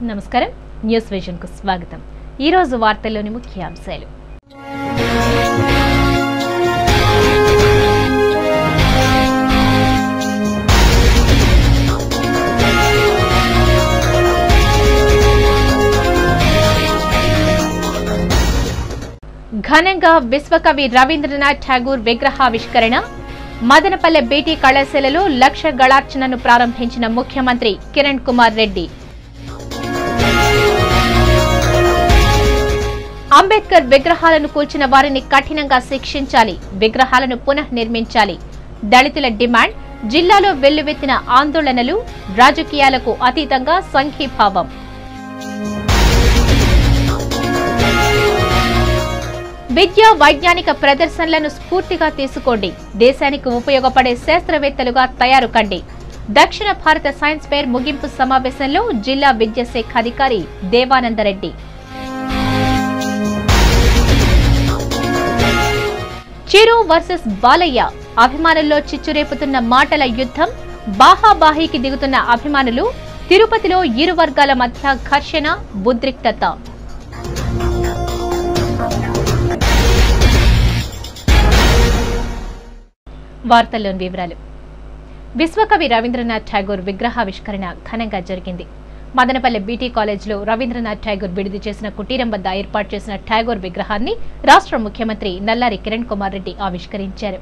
నమస్కారం news vision కు స్వాగతం। ఈ రోజు వార్తల్లోని ముఖ్యాంశాలు। ఘనంగా విశ్వకవి రవీంద్రనాథ్ ఠాగూర్ విగ్రహావిష్కరణ। మదనపల్లె బీటీ కళాశాలలో లక్ష గళార్చనను ప్రారంభించిన ముఖ్యమంత్రి కిరణ్ కుమార్ రెడ్డి। అంబేద్కర్ విగ్రహాలను కూల్చిన వారిని కఠినంగా శిక్షించాలి, విగ్రహాలను పునఃనిర్మించాలి దళితుల డిమాండ్। జిల్లాలో వెల్లువెత్తిన ఆందోళనలు, రాజకీయాలకు అతీతంగా సంఘీభావం। విద్యా వైజ్ఞానిక ప్రదర్శనలను స్ఫూర్తిగా తీసుకోండి, దేశానికి ఉపయోగపడే శాస్త్రవేత్తలుగా తయారు కండి। దక్షిణ భారత సైన్స్ ఫెయిర్ ముగింపు సమావేశంలో జిల్లా విద్యాశాఖ అధికారి దేవానందరెడ్డి। చిరు వర్సెస్ బాలయ్య, అభిమానుల్లో చిచ్చురేపుతున్న మాటల యుద్ధం, బాహాబాహీకి దిగుతున్న అభిమానులు। తిరుపతిలో ఇరు వర్గాల మధ్య ఘర్షణ, ఉద్రిక్తత। వార్తల్లోని వివరాలు। విశ్వకవి రవీంద్రనాథ్ ఠాగూర్ విగ్రహావిష్కరణ ఘనంగా జరిగింది। మదనపల్లె బీటీ కాలేజీలో రవీంద్రనాథ్ ఠాగూర్ విడుదల చేసిన కుటీరం వద్ద ఏర్పాటు చేసిన ఠాగూర్ విగ్రహాన్ని రాష్ట్ర ముఖ్యమంత్రి నల్లారి కిరణ్ కుమార్ రెడ్డి ఆవిష్కరించారు।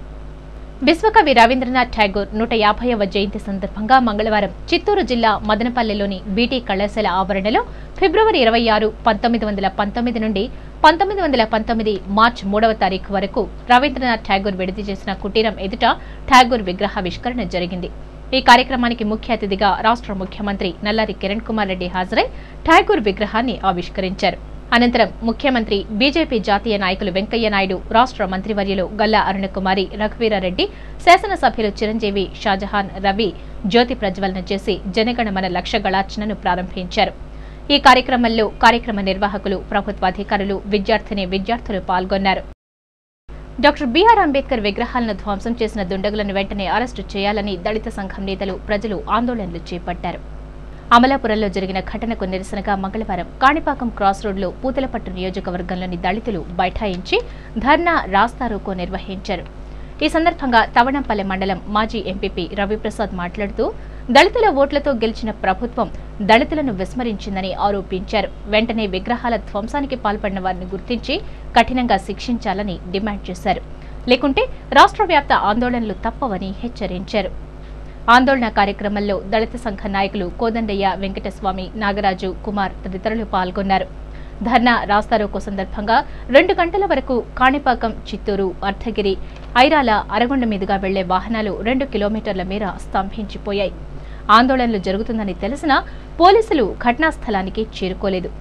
విశ్వకవి రవీంద్రనాథ్ ఠాగూర్ 150వ జయంతి సందర్భంగా మంగళవారం చిత్తూరు జిల్లా మదనపల్లెలోని బీటీ కళాశాల ఆవరణలో ఫిబ్రవరి 26, 1919 నుండి 1919 మార్చి 3వ తారీఖు వరకు రవీంద్రనాథ్ ఠాగూర్ విడుదల చేసిన కుటీరం ఎదుట ఠాగూర్ విగ్రహావిష్కరణ జరిగింది। ఈ కార్యక్రమానికి ముఖ్య అతిథిగా రాష్ట్ర ముఖ్యమంత్రి నల్లారి కిరణ్ కుమార్ రెడ్డి హాజరై ఠాగూర్ విగ్రహాన్ని ఆవిష్కరించారు। అనంతరం ముఖ్యమంత్రి, బీజేపీ జాతీయ నాయకులు వెంకయ్య నాయుడు, రాష్ట్ర మంత్రివర్యులు గల్లా అరుణకుమారి, రఘువీరారెడ్డి, శాసనసభ్యులు చిరంజీవి, షాజహాన్, రవి జ్యోతి ప్రజ్వలన చేసి జనగణమన లక్ష గళార్చనను ప్రారంభించారు। ఈ కార్యక్రమంలో కార్యక్రమ నిర్వాహకులు, ప్రభుత్వాధికారులు, విద్యార్థులు పాల్గొన్నారు। డాక్టర్ బిఆర్ అంబేద్కర్ విగ్రహాలను ధ్వంసం చేసిన దుండగులను వెంటనే అరెస్టు చేయాలని దళిత సంఘం నేతలు, ప్రజలు ఆందోళనలు చేపట్టారు। అమలాపురంలో జరిగిన ఘటనకు నిరసనగా మంగళవారం కాణిపాకం క్రాస్ రోడ్లో పూతలపట్టు నియోజకవర్గంలోని దళితులు బైఠాయించి ధర్నా, రాస్తారోకో నిర్వహించారు। ఈ సందర్భంగా తవణంపల్లె మండలం మాజీ ఎంపీపీ రవిప్రసాద్ మాట్లాడుతూ దళితుల ఓట్లతో గెలిచిన ప్రభుత్వం దళితులను విస్మరించిందని ఆరోపించారు। వెంటనే విగ్రహాల ధ్వంసానికి పాల్పడిన వారిని గుర్తించి కఠినంగా శిక్షించాలని డిమాండ్ చేశారు, లేకుంటే రాష్ట్ర వ్యాప్త ఆందోళనలు తప్పవని హెచ్చరించారు। ఆందోళన కార్యక్రమంలో దళిత సంఘ నాయకులు కోదండయ్య, వెంకటస్వామి, నాగరాజు, కుమార్ తదితరులు పాల్గొన్నారు। ధర్నా, రాస్తారోకో సందర్భంగా 2 గంటల వరకు కాణిపాకం, చిత్తూరు, అర్ధగిరి, ఐరాల, అరగొండ మీదుగా వెళ్లే వాహనాలు 2 కిలోమీటర్ల మేర స్తంభించిపోయాయి। ఆందోళనలు జరుగుతుందని తెలిసినా పోలీసులు ఘటనా స్థలానికి చేరుకోలేదు।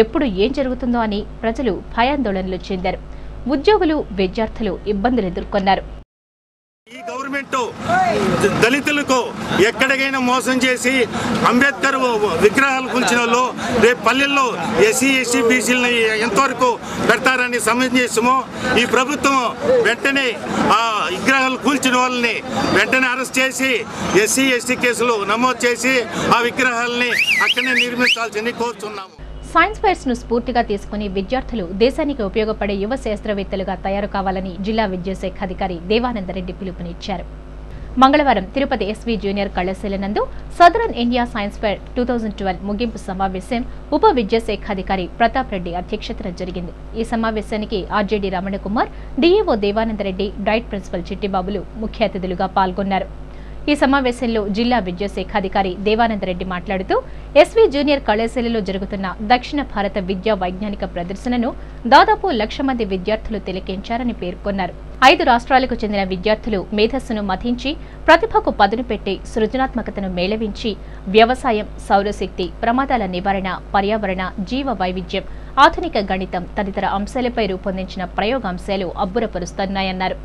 ఎప్పుడు ఏం జరుగుతుందో అని ప్రజలు భయాందోళనలు చెందారు। ఉద్యోగులు, విద్యార్థులు ఇబ్బందులు ఎదుర్కొన్నారు। ఈ గవర్నమెంట్ దళితులకు ఎక్కడికైనా మోసం చేసి అంబేద్కర్ విగ్రహాలు కూల్చిన వాళ్ళు రేపు పల్లెల్లో ఎస్సీ, ఎస్టీ, బీసీలను ఎంతవరకు పెడతారని సమంజసమో ఈ ప్రభుత్వం వెంటనే ఆ విగ్రహాలు కూల్చిన వాళ్ళని వెంటనే అరెస్ట్ చేసి ఎస్సీ, ఎస్టీ కేసులు నమోదు చేసి ఆ విగ్రహాలని అక్కడనే నిర్మించాల్సింది కోరుతున్నాము। సైన్స్ ఫెయిర్స్ ను స్ఫూర్తిగా తీసుకుని విద్యార్థులు దేశానికి ఉపయోగపడే యువ శాస్త్రవేత్తలుగా తయారు కావాలని జిల్లా విద్యాశాఖ అధికారి దేవానందరెడ్డి పిలుపునిచ్చారు। మంగళవారం తిరుపతి ఎస్వి జూనియర్ కళాశాల నందు సదరన్ ఇండియా సైన్స్ ఫెయిర్ 2012 ముగింపు సమావేశం ఉప విద్యాశాఖ అధికారి ప్రతాప్ రెడ్డి అధ్యక్షతన జరిగింది। ఈ సమావేశానికి RJD Ramanakumar, DEO Devanandareddy, DIET principal చిట్టిబాబులు ముఖ్య అతిథులుగా పాల్గొన్నారు। ఈ సమావేశంలో జిల్లా విద్యాశాఖ అధికారి దేవానందరెడ్డి మాట్లాడుతూ ఎస్వి జూనియర్ కళాశాలలో జరుగుతున్న దక్షిణ భారత విద్యా వైజ్ఞానిక ప్రదర్శనను దాదాపు 1,00,000 మంది విద్యార్థులు తిలకించారని పేర్కొన్నారు। 5 రాష్ట్రాలకు చెందిన విద్యార్థులు మేధస్సును మథించి ప్రతిభకు పదును పెట్టి సృజనాత్మకతను మేళవించి వ్యవసాయం, సౌరశక్తి, ప్రమాదాల నివారణ, పర్యావరణ, జీవ వైవిధ్యం, ఆధునిక గణితం తదితర అంశాలపై రూపొందించిన ప్రయోగాంశాలు అబ్బురపరుస్తున్నాయన్నారు।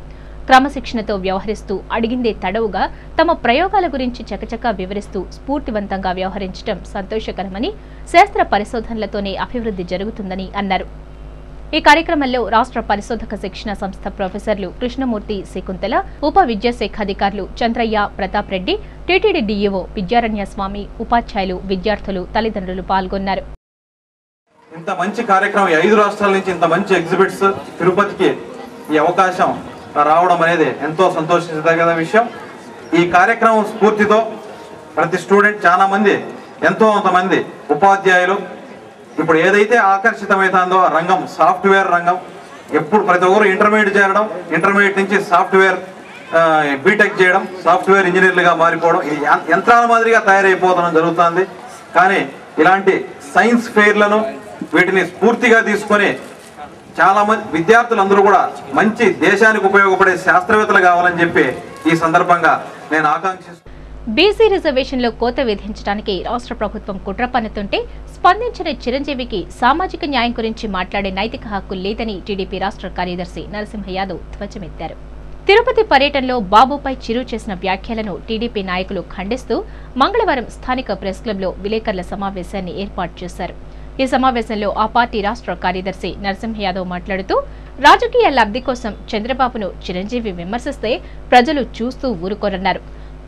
క్రమశిక్షణతో వ్యవహరిస్తూ అడిగిందే తడవుగా తమ ప్రయోగాల గురించి చకచకా వివరిస్తూ స్ఫూర్తివంతంగా వ్యవహరించడం సంతోషకరమని, శాస్త్ర పరిశోధనలతోనే అభివృద్ధి జరుగుతుందని అన్నారు। ఈ కార్యక్రమంలో రాష్ట్ర పరిశోధక శిక్షణ సంస్థ ప్రొఫెసర్లు కృష్ణమూర్తి, శకుంతల, ఉప విద్యాశాఖ అధికారులు చంద్రయ్య, ప్రతాప్ రెడ్డి, టీటీడీ డీఈఓ విద్యారణ్య స్వామి, ఉపాధ్యాయులు, విద్యార్థులు, తల్లిదండ్రులు పాల్గొన్నారు. ఇంత మంచి కార్యక్రమం 5 రాష్ట్రాల నుంచి ఇంత మంచి ఎగ్జిబిట్స్ తిరుపతికి ఈ అవకాశం రావడం అనేది ఎంతో సంతోషించదగిన విషయం. ఈ కార్యక్రమం స్ఫూర్తితో ప్రతి స్టూడెంట్ చాలా మంది ఎంతోమంది ఉపాధ్యాయులు ఇప్పుడు ఏదైతే ఆకర్షితమైతుందో రంగం సాఫ్ట్వేర్ రంగం, ఎప్పుడు ప్రతి ఒక్కరు ఇంటర్మీడియట్ చేరడం, ఇంటర్మీడియట్ నుంచి సాఫ్ట్వేర్ బీటెక్ చేయడం, సాఫ్ట్వేర్ ఇంజనీర్లుగా మారిపోవడం, యంత్రాల మాదిరిగా తయారైపోవడం జరుగుతుంది. కానీ ఇలాంటి సైన్స్ ఫెయిర్లను వీటిని స్ఫూర్తిగా తీసుకొని చాలా మంది విద్యార్థులందరూ కూడా మంచి దేశానికి ఉపయోగపడే శాస్త్రవేత్తలు కావాలని చెప్పి ఈ సందర్భంగా నేను ఆకాంక్షిస్తున్నాను. బీసీ రిజర్వేషన్లో కోత విధించడానికి రాష్ట్ర ప్రభుత్వం కుట్ర పన్నుతుంటే స్పందించిన చిరంజీవికి సామాజిక న్యాయం గురించి మాట్లాడే నైతిక హక్కు లేదని టీడీపీ రాష్ట్ర కార్యదర్శి నరసింహ యాదవ్ ధ్వజమెత్తారు. తిరుపతి పర్యటనలో బాబుపై చిరు చేసిన వ్యాఖ్యలను టీడీపీ నాయకులు ఖండిస్తూ మంగళవారం స్థానిక ప్రెస్ క్లబ్లో విలేకరుల సమావేశాన్ని ఏర్పాటు చేశారు. ఈ సమావేశంలో ఆ పార్టీ రాష్ట్ర కార్యదర్శి నరసింహ యాదవ్ మాట్లాడుతూ రాజకీయ లబ్ధి కోసం చంద్రబాబును చిరంజీవి విమర్శిస్తే ప్రజలు చూస్తూ ఊరుకోరన్నారు.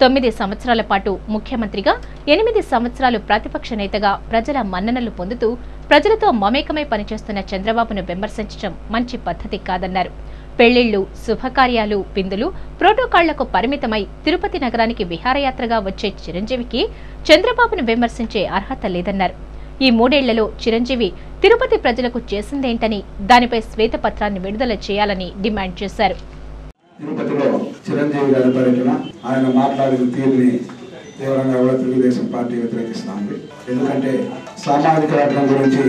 9 సంవత్సరాల పాటు ముఖ్యమంత్రిగా, 8 సంవత్సరాలు ప్రతిపక్ష నేతగా ప్రజల మన్ననలు పొందుతూ ప్రజలతో మమేకమై పనిచేస్తున్న చంద్రబాబును విమర్శించడం మంచి పద్ధతి కాదన్నారు. పెళ్లిళ్లు, శుభకార్యాలు, విందులు, ప్రోటోకాళ్లకు పరిమితమై తిరుపతి నగరానికి విహారయాత్రగా వచ్చే చిరంజీవికి చంద్రబాబును విమర్శించే అర్హత లేదన్నారు. ఈ 3 ఏళ్లలో చిరంజీవి తిరుపతి ప్రజలకు చేసిందేంటని, దానిపై శ్వేతపత్రాన్ని విడుదల చేయాలని డిమాండ్ చేశారు. తిరుపతిలో చిరంజీవి గారి పర్యటన, ఆయన మాట్లాడిన తీరుని తీవ్రంగా కూడా తెలుగుదేశం పార్టీ వ్యతిరేకిస్తుంది. ఎందుకంటే సామాజిక వర్గం గురించి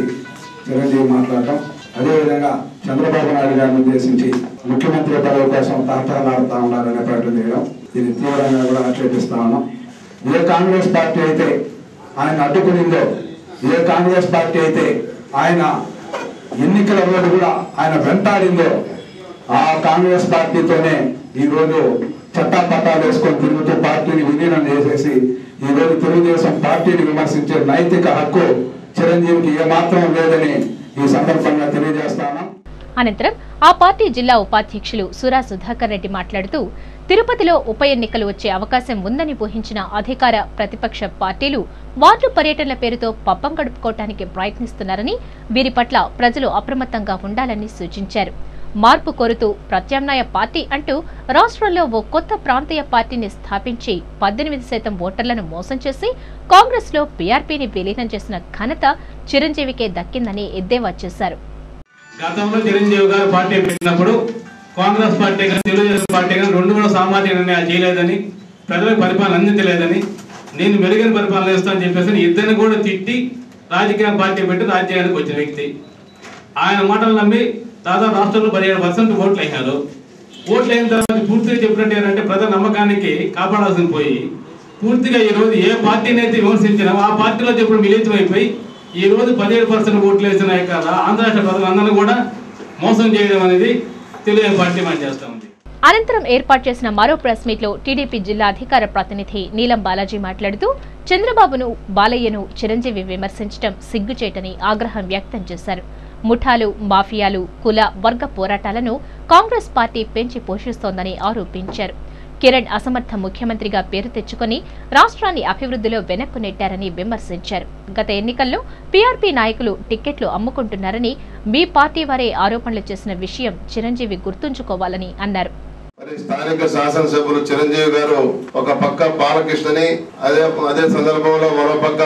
చిరంజీవి మాట్లాడటం, అదేవిధంగా చంద్రబాబు నాయుడు గారిని ఉద్దేశించి ముఖ్యమంత్రి పదవి కోసం తహతహలాడుతూ ఉన్నారనే ప్రకటన చేయడం, దీన్ని తీవ్రంగా కూడా ఆక్షేపిస్తా ఉన్నాం. ఏ కాంగ్రెస్ పార్టీ అయితే ఆయన అడ్డుకునిందో, ఏ కాంగ్రెస్ పార్టీ అయితే ఆయన ఎన్నికల రోజు కూడా ఆయన వెంటాడిందో, ఆ కాంగ్రెస్ పార్టీతోనే ఈరోజు చట్టాపట్టాలు వేసుకొని తిరుగుతూ పార్టీని విలీనం చేసేసి ఈరోజు తెలుగుదేశం పార్టీని విమర్శించే నైతిక హక్కు చిరంజీవికి ఏమాత్రం లేదని ఈ సందర్భంగా తెలియజేస్తాను. అనంతరం ఆ పార్టీ జిల్లా ఉపాధ్యక్షులు సురా సుధాకర్ రెడ్డి మాట్లాడుతూ తిరుపతిలో ఉప ఎన్నికలు వచ్చే అవకాశం ఉందని ఊహించిన అధికార, ప్రతిపక్ష పార్టీలు వార్డు పర్యటనల పేరుతో పబ్బం గడుపుకోవటానికి ప్రయత్నిస్తున్నారని, వీరి పట్ల ప్రజలు అప్రమత్తంగా ఉండాలని సూచించారు. మార్పు కోరుతూ ప్రత్యామ్నాయ పార్టీ అంటూ రాష్ట్రంలో ఓ కొత్త ప్రాంతీయ పార్టీని స్థాపించి 18% ఓటర్లను మోసం చేసి కాంగ్రెస్ లో పీఆర్పీని విలీనం చేసిన ఘనత చిరంజీవికే దక్కిందని ఎద్దేవా చేశారు. గతంలో చిరంజీవి గారు పార్టీ పెట్టినప్పుడు కాంగ్రెస్ పార్టీ కానీ తెలుగుదేశం పార్టీ కానీ రెండు కూడా సామాజిక నిర్ణయాలు చేయలేదని, ప్రజలకు పరిపాలన అందించలేదని, నేను మెరుగైన పరిపాలన చేస్తానని చెప్పేసి ఇద్దరిని కూడా తిట్టి రాజకీయ పార్టీ పెట్టి రాజ్యానికి వచ్చిన వ్యక్తి. ఆయన మాటలు నమ్మి దాదాపు రాష్ట్రంలో 17% ఓట్లు అయినారు. ఓట్లు అయిన తర్వాత పూర్తిగా చెప్పినట్టు ఏంటంటే ప్రజల నమ్మకానికి కాపాడాల్సిన పోయి పూర్తిగా ఈ రోజు ఏ పార్టీని అయితే విమర్శించినా ఆ పార్టీలో చెప్పిన మిళితమైపోయి ఈ రోజు 17% ఓట్లు వేసిన ఆంధ్ర రాష్ట్ర ప్రజలందరినీ కూడా మోసం చేయడం అనేది తెలుగు పార్టీ మనం చేస్తా ఉంది. అనంతరం ఏర్పాటు చేసిన మరో ప్రెస్ మీట్ లో టీడీపీ జిల్లా అధికార ప్రతినిధి నీలం బాలాజీ మాట్లాడుతూ చంద్రబాబును, బాలయ్యను చిరంజీవి విమర్శించడం సిగ్గుచేటని ఆగ్రహం వ్యక్తం చేశారు. ముఠాలు, మాఫియాలు, కుల, వర్గ పోరాటాలను కాంగ్రెస్ పార్టీ పెంచి పోషిస్తోందని ఆరోపించారు. కిరణ్ అసమర్థ ముఖ్యమంత్రిగా పేరు తెచ్చుకుని రాష్ట్రాన్ని అభివృద్ధిలో వెనక్కు నెట్టారని విమర్శించారు. గత ఎన్నికల్లో పీఆర్పీ నాయకులు టిక్కెట్లు అమ్ముకుంటున్నారని మీ పార్టీ వారే ఆరోపణలు చేసిన విషయం చిరంజీవి గుర్తుంచుకోవాలని అన్నారు. స్థానిక శాసనసభ్యులు చిరంజీవి గారు ఒక పక్క బాలకృష్ణని, అదే సందర్భంలో మరో పక్క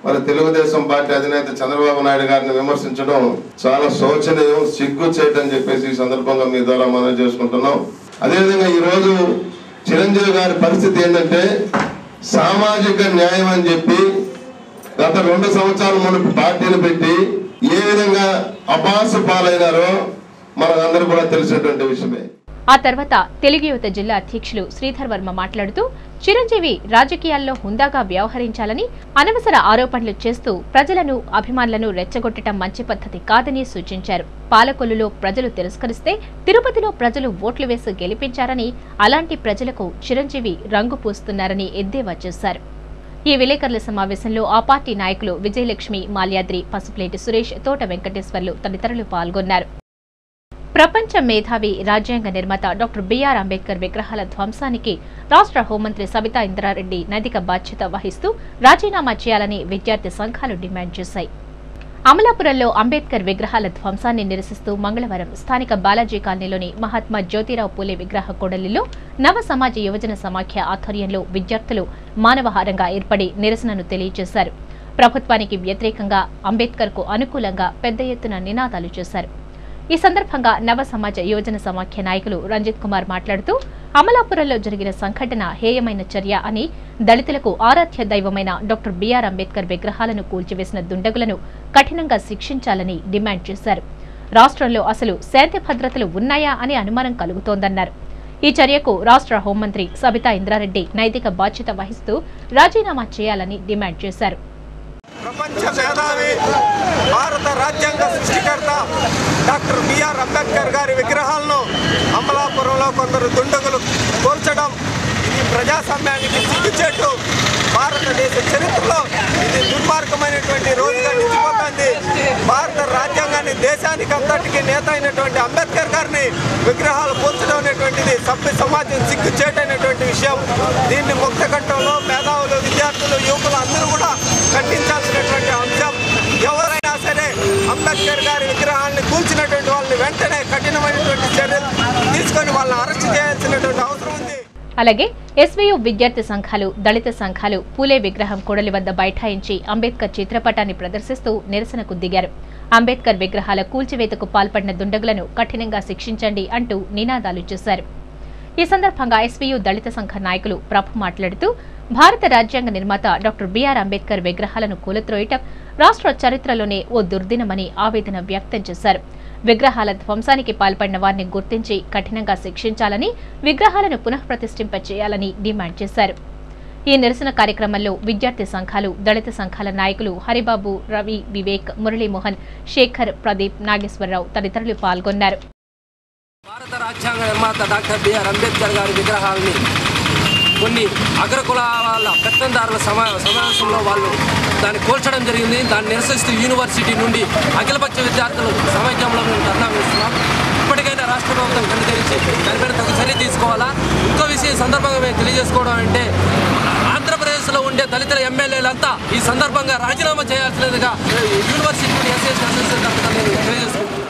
మరి తెలుగుదేశం పార్టీ అధినేత చంద్రబాబు నాయుడు గారిని విమర్శించడం చాలా శోచనీయం, సిగ్గు చేయటని చెప్పేసి ఈ సందర్భంగా మీ ద్వారా మనం చేసుకుంటున్నాం. అదేవిధంగా ఈ రోజు చిరంజీవి గారి పరిస్థితి ఏంటంటే సామాజిక న్యాయం అని చెప్పి గత 2 సంవత్సరాల ముందు పార్టీని పెట్టి ఏ విధంగా అపాస పాలైనారో మనకందరూ కూడా తెలిసినటువంటి విషయమే. ఆ తర్వాత తెలుగు యువత జిల్లా అధ్యక్షులు శ్రీధర్ వర్మ మాట్లాడుతూ చిరంజీవి రాజకీయాల్లో హుందాగా వ్యవహరించాలని, అనవసర ఆరోపణలు చేస్తూ ప్రజలను, అభిమానులను రెచ్చగొట్టడం మంచి పద్ధతి కాదని సూచించారు. పాలకొల్లులో ప్రజలు తిరస్కరిస్తే తిరుపతిలో ప్రజలు ఓట్లు వేసి గెలిపించారని, అలాంటి ప్రజలకు చిరంజీవి రంగు పూస్తున్నారని ఎద్దేవా చేశారు. ఈ విలేకరుల సమావేశంలో ఆ పార్టీ నాయకులు విజయలక్ష్మి, మాల్యాద్రి, పసుపులేటి సురేష్, తోట వెంకటేశ్వర్లు తదితరులు పాల్గొన్నారు. ప్రపంచ మేధావి రాజ్యాంగ నిర్మాత డాక్టర్ బిఆర్ అంబేద్కర్ విగ్రహాల ధ్వంసానికి రాష్ట్ర హోంమంత్రి సబితా ఇంద్రారెడ్డి నైతిక బాధ్యత వహిస్తూ రాజీనామా చేయాలని విద్యార్థి సంఘాలు డిమాండ్ చేశాయి. అమలాపురంలో అంబేద్కర్ విగ్రహాల ధ్వంసాన్ని నిరసిస్తూ మంగళవారం స్థానిక బాలాజీ కాలనీలోని మహాత్మా జ్యోతిరావు పూలే విగ్రహ కూడలిలో నవ సమాజ యువజన సమాఖ్య ఆధ్వర్యంలో విద్యార్థులు మానవహారంగా ఏర్పడి నిరసనను తెలియజేశారు. ప్రభుత్వానికి వ్యతిరేకంగా అంబేద్కర్కు అనుకూలంగా పెద్ద ఎత్తున నినాదాలు చేశారు. ఈ సందర్భంగా నవ సమాజ యువజన సమాఖ్య నాయకులు రంజిత్ కుమార్ మాట్లాడుతూ అమలాపురంలో జరిగిన సంఘటన హేయమైన చర్య అని, దళితులకు ఆరాధ్య దైవమైన డాక్టర్ బిఆర్ అంబేద్కర్ విగ్రహాలను కూల్చివేసిన దుండగులను కఠినంగా శిక్షించాలని డిమాండ్ చేశారు. రాష్ట్రంలో అసలు శాంతి భద్రతలు ఉన్నాయా అనే అనుమానం కలుగుతోందన్నారు. ఈ చర్యకు రాష్ట్ర హోంమంత్రి సబితా ఇంద్రారెడ్డి నైతిక బాధ్యత వహిస్తూ రాజీనామా చేయాలని డిమాండ్ చేశారు. ప్రపంచ మేధావి భారత రాజ్యాంగ సృష్టికర్త డాక్టర్ బిఆర్ అంబేద్కర్ గారి విగ్రహాలను అమలాపురంలో కొందరు దుండగులు కూల్చడం ఇది ప్రజాస్వామ్యానికి సిగ్గుచేటు. భారతదేశ చరిత్రలో ఇది దుర్మార్గమైనటువంటి రోజుగా నిలిచిపోతుంది. భారత రాజ్యాంగాన్ని దేశానికి అంతటికి నేత అయినటువంటి అంబేద్కర్ గారిని విగ్రహాలు కూల్చడం అనేటువంటిది సభ్య సమాజం సిగ్గుచేటైనటువంటి విషయం. దీన్ని ముక్త కంఠంలో మేధావులు, విద్యార్థులు, యువకులు అందరూ కూడా ఖండించాల్సినటువంటి అంశం. ఎవరైనా సరే అంబేద్కర్ గారి విగ్రహాన్ని కూల్చినటువంటి వాళ్ళని వెంటనే కఠినమైనటువంటి చర్యలు తీసుకొని వాళ్ళని అరెస్ట్ చేయాల్సినటువంటి అవసరం ఉంది. అలాగే ఎస్వీయు విద్యార్థి సంఘాలు, దళిత సంఘాలు పూలే విగ్రహం కూడలి వద్ద బైఠాయించి అంబేద్కర్ చిత్రపటాన్ని ప్రదర్శిస్తూ నిరసనకు దిగారు. అంబేద్కర్ విగ్రహాల కూల్చివేతకు పాల్పడిన దుండగులను కఠినంగా శిక్షించండి అంటూ నినాదాలు చేశారు. ఈ సందర్భంగా ఎస్వీయు దళిత సంఘ నాయకులు ప్రభు మాట్లాడుతూ భారత రాజ్యాంగ నిర్మాత డాక్టర్ బిఆర్ అంబేద్కర్ విగ్రహాలను కూలత్రోయటం రాష్ట్ర చరిత్రలోనే ఓ దుర్దినమని ఆవేదన వ్యక్తం చేశారు. విగ్రహాల ధ్వంసానికి పాల్పడిన వారిని గుర్తించి కఠినంగా శిక్షించాలని, విగ్రహాలను పునఃప్రతిష్ఠింప చేయాలని డిమాండ్ చేశారు. ఈ నిరసన కార్యక్రమంలో విద్యార్థి సంఘాలు, దళిత సంఘాల నాయకులు హరిబాబు, రవి, వివేక్, మురళీమోహన్, శేఖర్, ప్రదీప్, నాగేశ్వరరావు తదితరులు పాల్గొన్నారు. భారత రాజ్యాంగ నిర్మాత డాక్టర్ బిఆర్ అంబేద్కర్ గారి విగ్రహాలని కొన్ని అగ్రకులాల పెత్తందారుల సమావేశంలో వాళ్ళు దాన్ని కూల్చడం జరిగింది. దాన్ని నిరసిస్తూ యూనివర్సిటీ నుండి అఖిలపక్ష విద్యార్థులు సమైక్యంలో మేము ధర్నా వేస్తున్నాం. ఇప్పటికైనా రాష్ట్ర ప్రభుత్వం కనుగరించి దానిపైన తగు చర్య తీసుకోవాలా. ఇంకో విషయం సందర్భంగా మేము తెలియజేసుకోవడం అంటే ఆంధ్రప్రదేశ్లో ఉండే దళితుల ఎమ్మెల్యేలంతా ఈ సందర్భంగా రాజీనామా చేయాల్సినదిగా యూనివర్సిటీ నుండి తెలియజేసుకుంటున్నాం.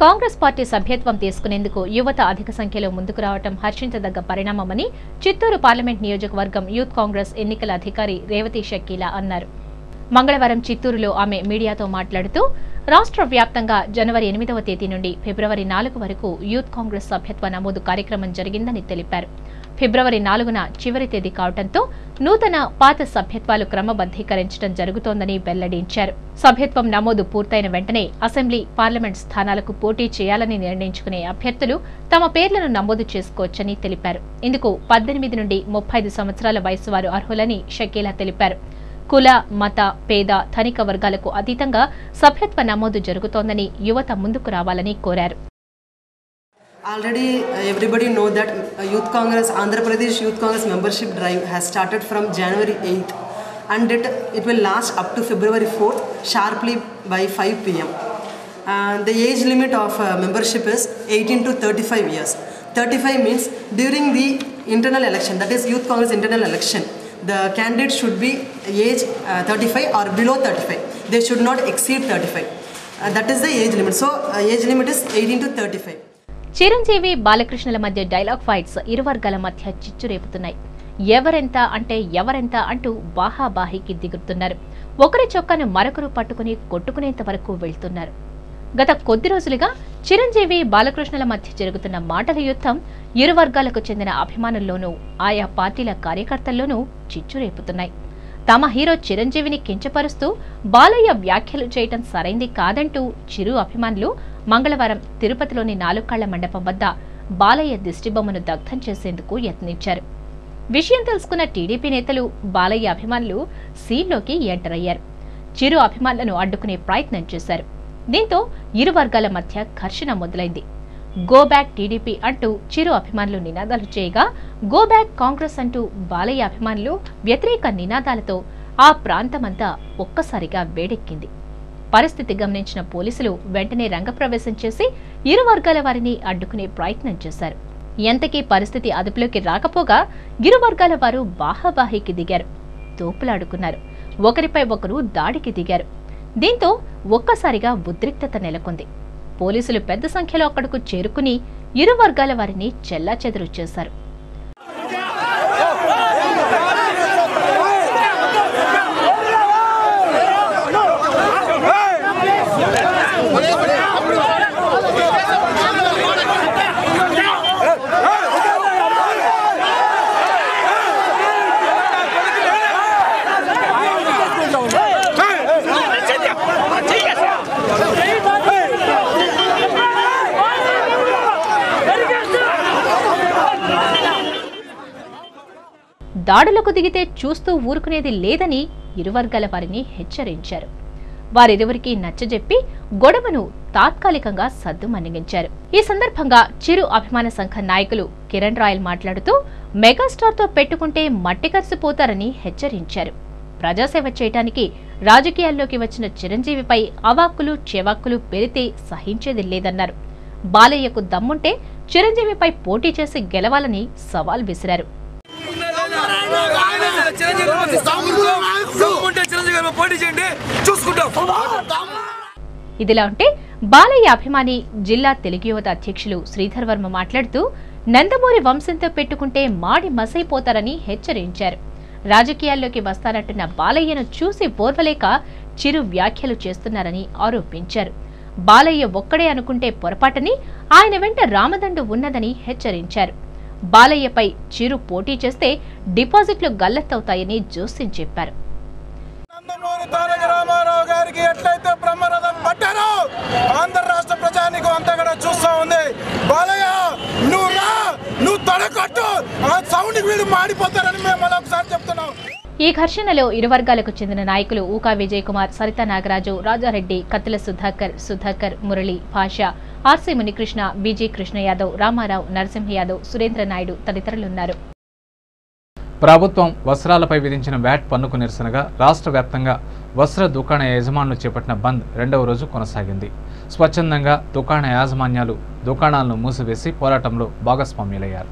కాంగ్రెస్ పార్టీ సభ్యత్వం తీసుకునేందుకు యువత అధిక సంఖ్యలో ముందుకు రావడం హర్షించదగ్గ పరిణామమని చిత్తూరు పార్లమెంట్ నియోజకవర్గం యూత్ కాంగ్రెస్ ఎన్నికల అధికారి రేవతి షకీలా అన్నారు. మంగళవారం చిత్తూరులో ఆమె మీడియాతో మాట్లాడుతూ రాష్ట్ర వ్యాప్తంగా జనవరి 8వ తేదీ నుండి ఫిబ్రవరి 4 వరకు యూత్ కాంగ్రెస్ సభ్యత్వ నమోదు కార్యక్రమం జరిగిందని తెలిపారు. ఫిబ్రవరి 4న చివరి తేదీ కావడంతో నూతన, పాత సభ్యత్వాలు క్రమబద్దీకరించడం జరుగుతోందని వెల్లడించారు. సభ్యత్వం నమోదు పూర్తయిన వెంటనే అసెంబ్లీ, పార్లమెంట్ స్థానాలకు పోటీ చేయాలని నిర్ణయించుకునే అభ్యర్థులు తమ పేర్లను నమోదు చేసుకోవచ్చని తెలిపారు. ఇందుకు 18 నుండి 35 సంవత్సరాల వయసు వారు అర్హులని షకీలా తెలిపారు. కుల, మత, పేద, ధనిక వర్గాలకు అతీతంగా సభ్యత్వ నమోదు జరుగుతోందని యువత ముందుకు రావాలని కోరారు. Already everybody know that Youth Congress, Andhra Pradesh Youth Congress membership drive has started from January 8th and it will last up to February 4th sharply by 5 p.m. The age limit of membership is 18 to 35 years. 35 means during the internal election, that is Youth Congress internal election, the candidate should be age 35 or below 35. They should not exceed 35. That is the age limit. So age limit is 18 to 35. Chiranjeevi, బాలకృష్ణుల మధ్య dialogue fights ఇరు వర్గాల మధ్య చిచ్చురేపుతున్నాయి. ఎవరెంత అంటే ఎవరెంత అంటూ బాహాబాహీకి దిగుతున్నారు. ఒకరి చొక్కాను మరొకరు పట్టుకుని కొట్టుకునేంత వరకు వెళ్తున్నారు. గత కొద్ది రోజులుగా చిరంజీవి, బాలకృష్ణుల మధ్య జరుగుతున్న మాటల యుద్ధం ఇరు వర్గాలకు చెందిన అభిమానుల్లోనూ, ఆయా పార్టీల కార్యకర్తల్లోనూ చిచ్చురేపుతున్నాయి. తమ హీరో చిరంజీవిని కించపరుస్తూ బాలయ్య వ్యాఖ్యలు చేయటం సరైంది కాదంటూ చిరు అభిమానులు మంగళవారం తిరుపతిలోని 4 కళ్ల మండపం వద్ద బాలయ్య దిష్టిబొమ్మను దగ్ధం చేసేందుకు యత్నించారు. విషయం తెలుసుకున్న టీడీపీ నేతలు, బాలయ్య అభిమానులు సీన్లోకి ఎంటర్ అయ్యారు. చిరు అభిమానులను అడ్డుకునే ప్రయత్నం చేశారు. దీంతో ఇరు వర్గాల మధ్య ఘర్షణ మొదలైంది. గో బ్యాక్ టీడీపీ అంటూ చిరు అభిమానులు నినాదాలు చేయగా, గో బ్యాక్ కాంగ్రెస్ అంటూ బాలయ్య అభిమానులు వ్యతిరేక నినాదాలతో ఆ ప్రాంతమంతా ఒక్కసారిగా వేడెక్కింది. పరిస్థితి గమనించిన పోలీసులు వెంటనే రంగప్రవేశం చేసి ఇరు వర్గాల వారిని అడ్డుకునే ప్రయత్నం చేశారు. ఎంతకీ పరిస్థితి అదుపులోకి రాకపోగా ఇరు వర్గాల వారు బాహాబాహీకి దిగారు. తోపులాడుకున్నారు. ఒకరిపై ఒకరు దాడికి దిగారు. దీంతో ఒక్కసారిగా ఉద్రిక్తత నెలకొంది. పోలీసులు పెద్ద సంఖ్యలో అక్కడకు చేరుకుని ఇరు వర్గాల వారిని చెల్లాచెదురు చేశారు. దాడులకు దిగితే చూస్తూ ఊరుకునేది లేదని ఇరు వర్గాల వారిని హెచ్చరించారు. వారిరువురికి నచ్చజెప్పి గొడవను తాత్కాలికంగా సద్దుమణిగించారు. ఈ సందర్భంగా చిరు అభిమాన సంఘ నాయకులు కిరణ్ రాయల్ మాట్లాడుతూ మెగాస్టార్తో పెట్టుకుంటే మట్టి కరిసిపోతారని హెచ్చరించారు. ప్రజాసేవ చేయటానికి రాజకీయాల్లోకి వచ్చిన చిరంజీవిపై అవాక్కులు చెవాక్కులు పెరితే సహించేది లేదన్నారు. బాలయ్యకు దమ్ముంటే చిరంజీవిపై పోటీ చేసి గెలవాలని సవాల్ విసిరారు. ఇదిలా ఉంటే బాలయ్య అభిమాని జిల్లా తెలుగు యువత అధ్యక్షులు శ్రీధర్ వర్మ మాట్లాడుతూ నందమూరి వంశంతో పెట్టుకుంటే మాడి మసైపోతారని హెచ్చరించారు. రాజకీయాల్లోకి వస్తానంటున్న బాలయ్యను చూసి ఓర్వలేక చిరు వ్యాఖ్యలు చేస్తున్నారని ఆరోపించారు. బాలయ్య ఒక్కడే అనుకుంటే పొరపాటని, ఆయన వెంట రామదండు ఉన్నదని హెచ్చరించారు. బాలయ్యపై చిరు పోటీ చేస్తే డిపాజిట్లు గల్లంతవుతాయని జోస్యం చెప్పారు. రామారావు గారికి ఎట్లయితే బ్రహ్మరథం పట్టారో ఆంధ్ర రాష్ట్ర ప్రజానికి అంతా కూడా చూస్తా ఉంది. బాలయ్య నువ్వు రా, నువ్వు తొడగొట్టు, ఆ సౌండ్ వీళ్ళు మాడిపోతారని మేము మరొకసారి చెప్తున్నాం. ఈ ఘర్షణలో ఇరు వర్గాలకు చెందిన నాయకులు ఊకా విజయ్ కుమార్, సరితా నాగరాజు, రాజారెడ్డి, కత్తుల సుధాకర్, మురళి, భాష, ఆర్సీ మునికృష్ణ, బీజీ కృష్ణ యాదవ్, రామారావు, నరసింహ యాదవ్, సురేంద్ర నాయుడు తదితరులున్నారు. ప్రభుత్వం వస్త్రాలపై విధించిన వ్యాట్ పన్నుకు నిరసనగా రాష్ట్ర వ్యాప్తంగా వస్త్ర దుకాణ యజమానులు చేపట్టిన బంద్ రెండవ రోజు కొనసాగింది. స్వచ్ఛందంగా దుకాణ యాజమాన్యాలు దుకాణాలను మూసివేసి పోరాటంలో భాగస్వామ్యులయ్యారు.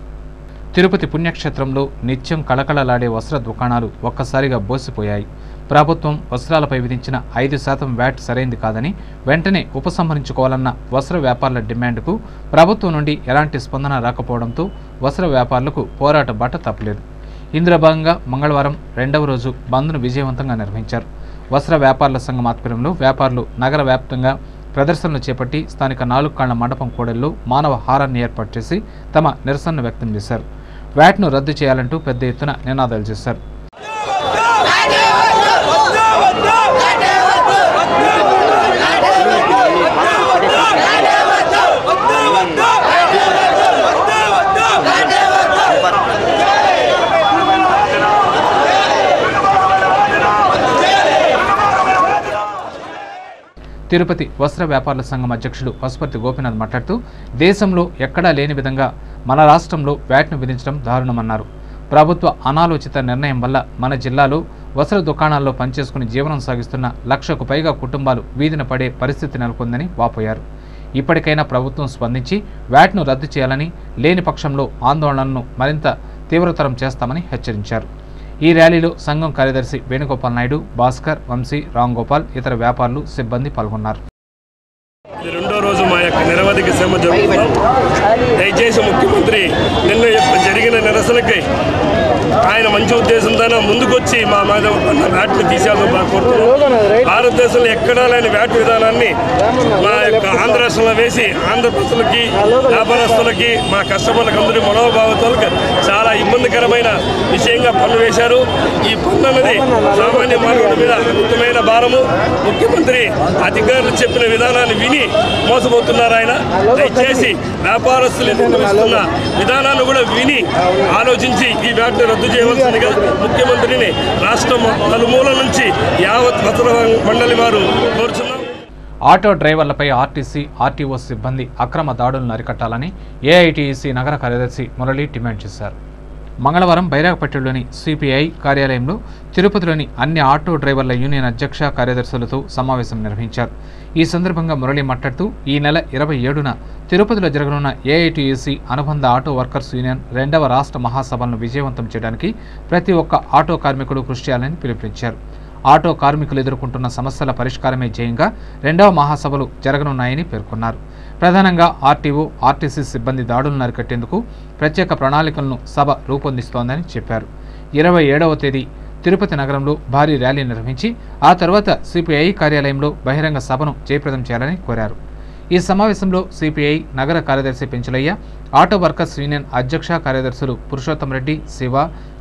తిరుపతి పుణ్యక్షేత్రంలో నిత్యం కళకళలాడే వస్త్ర దుకాణాలు ఒక్కసారిగా బోసిపోయాయి. ప్రభుత్వం వస్త్రాలపై విధించిన 5% వ్యాట్ సరైంది కాదని వెంటనే ఉపసంహరించుకోవాలన్న వస్త్ర వ్యాపారుల డిమాండ్కు ప్రభుత్వం నుండి ఎలాంటి స్పందన రాకపోవడంతో వస్త్ర వ్యాపారులకు పోరాట బాట తప్పలేదు. ఇందులో భాగంగా మంగళవారం రెండవ రోజు బంద్ను విజయవంతంగా నిర్వహించారు. వస్త్ర వ్యాపారుల సంఘం ఆధ్వర్యంలో వ్యాపారులు నగర వ్యాప్తంగా ప్రదర్శనలు చేపట్టి స్థానిక 4 కాళ్ల మండపం కూడల్లో మానవ హారాన్ని ఏర్పాటు చేసి తమ నిరసనను వ్యక్తం చేశారు. వ్యాట్ను రద్దు చేయాలంటూ పెద్ద ఎత్తున నినాదాలు చేశారు. తిరుపతి వస్త్ర వ్యాపారుల సంఘం అధ్యక్షుడు పశుపతి గోపీనాథ్ మాట్లాడుతూ దేశంలో ఎక్కడా లేని విధంగా మన రాష్ట్రంలో వ్యాట్ను విధించడం దారుణమన్నారు. ప్రభుత్వ అనాలోచిత నిర్ణయం వల్ల మన జిల్లాలో వస్త్ర దుకాణాల్లో పనిచేసుకుని జీవనం సాగిస్తున్న 1,00,000కు పైగా కుటుంబాలు వీధిన పడే పరిస్థితి నెలకొందని వాపోయారు. ఇప్పటికైనా ప్రభుత్వం స్పందించి వ్యాట్ను రద్దు చేయాలని, లేని పక్షంలో ఆందోళనను మరింత తీవ్రతరం చేస్తామని హెచ్చరించారు. ఈ ర్యాలీలో సంఘం కార్యదర్శి వేణుగోపాల్ నాయుడు, భాస్కర్, వంశీ, రాంగోపాల్, ఇతర వ్యాపారులు, సిబ్బంది పాల్గొన్నారు. రెండో రోజు మా యొక్క నిరవధిక శ్రమ జరుగుతున్నాం. దయచేసి ముఖ్యమంత్రి నిన్న జరిగిన నిరసనకై ఆయన మంచి ఉద్దేశంతో ముందుకొచ్చి మా మీద వ్యాట్ని తీసేయాలని బాగా కోరుతున్నాం. భారతదేశంలో ఎక్కడా లేని వ్యాట్ విధానాన్ని మా యొక్క ఆంధ్ర రాష్ట్రంలో వేసి ఆంధ్ర ప్రజలకి, వ్యాపారస్తులకి, మా కస్టమర్లకు అందరి మనోభావాలకు చాలా ఇబ్బందికరమైన విషయంగా పన్ను వేశారు. ఈ పన్ను అనేది సామాన్య మానవుడి మీద అద్భుతమైన భారము. ముఖ్యమంత్రి అధికారులు చెప్పిన విధానాన్ని విని మోసపోతున్నారు. ఆయన దయచేసి వ్యాపారస్తులు ఎదుర్కొన్న విధానాన్ని కూడా విని ఆలోచించి ఈ వ్యాట్ రద్దు చేయవలసిందిగా ముఖ్యమంత్రిని రాష్ట్రం నలుమూల నుంచి యావత్ వస్త్ర మండలి వారు కోరుచున్నాం. ఆటో డ్రైవర్లపై ఆర్టీసీ, ఆర్టీఓ సిబ్బంది అక్రమ దాడులను అరికట్టాలని ఏఐటీసీ నగర కార్యదర్శి మురళి డిమాండ్ చేశారు. మంగళవారం బైరాగపట్టిలోని సిపిఐ కార్యాలయంలో తిరుపతిలోని అన్ని ఆటో డ్రైవర్ల యూనియన్ అధ్యక్ష కార్యదర్శులతో సమావేశం నిర్వహించారు. ఈ సందర్భంగా మురళి మాట్లాడుతూ ఈ నెల 27న తిరుపతిలో జరగనున్న ఏఐటీయూసీ అనుబంధ ఆటో వర్కర్స్ యూనియన్ 2వ రాష్ట్ర మహాసభలను విజయవంతం చేయడానికి ప్రతి ఒక్క ఆటో కార్మికుడు కృషి చేయాలని పిలుపునిచ్చారు. ఆటో కార్మికులు ఎదుర్కొంటున్న సమస్యల పరిష్కారమే ధ్యేయంగా 2వ మహాసభలు జరగనున్నాయని పేర్కొన్నారు. ప్రధానంగా ఆర్టీఓ, ఆర్టీసీ సిబ్బంది దాడులను అరికట్టేందుకు ప్రత్యేక ప్రణాళికలను సభ రూపొందిస్తోందని చెప్పారు. 27వ తేదీ తిరుపతి నగరంలో భారీ ర్యాలీ నిర్వహించి ఆ తర్వాత సిపిఐ కార్యాలయంలో బహిరంగ సభను జయప్రదం చేయాలని కోరారు. ఈ సమావేశంలో సిపిఐ నగర కార్యదర్శి పెంచులయ్య, ఆటో వర్కర్స్ యూనియన్ అధ్యక్ష కార్యదర్శులు పురుషోత్తం రెడ్డి, శివ,